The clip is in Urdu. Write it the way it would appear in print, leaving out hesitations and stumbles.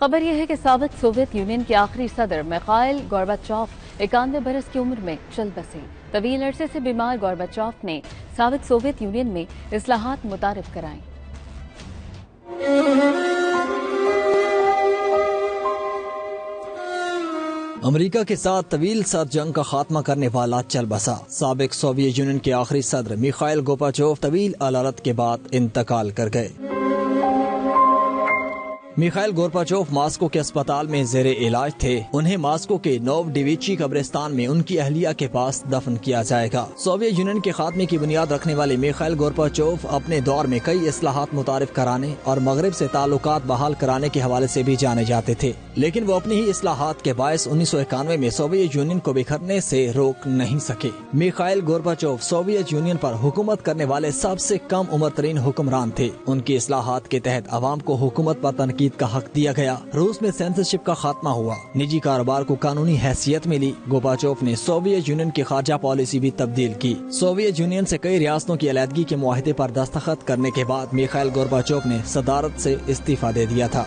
خبر یہ ہے کہ سابق سوویت یونین کے آخری صدر میخائیل گورباچوف 91 برس کی عمر میں چل بسے۔ طویل عرصے سے بیمار گورباچوف نے سابق سوویت یونین میں اصلاحات متعارف کرائیں۔ امریکہ کے ساتھ طویل سر جنگ کا خاتمہ کرنے والا چل بسا۔ سابق سوویت یونین کے آخری صدر میخائیل گورباچوف طویل علالت کے بعد انتقال کر گئے۔ میخائیل گورباچوف ماسکو کے اسپتال میں زیر علاج تھے۔ انہیں ماسکو کے نوو ڈیویچی قبرستان میں ان کی اہلیہ کے پاس دفن کیا جائے گا۔ سوویت یونین کے خاتمے کی بنیاد رکھنے والے میخائیل گورباچوف اپنے دور میں کئی اصلاحات متعارف کرانے اور مغرب سے تعلقات بحال کرانے کے حوالے سے بھی جانے جاتے تھے، لیکن وہ اپنی ہی اصلاحات کے باعث 1991 میں سوویت یونین کو بکھرنے سے روک نہیں سکے۔ میخائیل گورباچوف سوویت یونین پر حکومت کرنے والے سب سے کم عمر ترین حکمران تھے۔ ان کی اصلاحات کے تحت عوام کو حکومت پر تنقید کا حق دیا گیا۔ روس میں سینسرشپ کا خاتمہ ہوا، نجی کاروبار کو قانونی حیثیت ملی۔ گورباچوف نے سوویت یونین کی خارجہ پالیسی بھی تبدیل کی۔ سوویت یونین سے کئی ریاستوں کی علیحدگی کے معاہدے پر دستخط کرنے کے بعد میخائیل گورباچوف نے صدارت سے استعفیٰ دے دیا تھا۔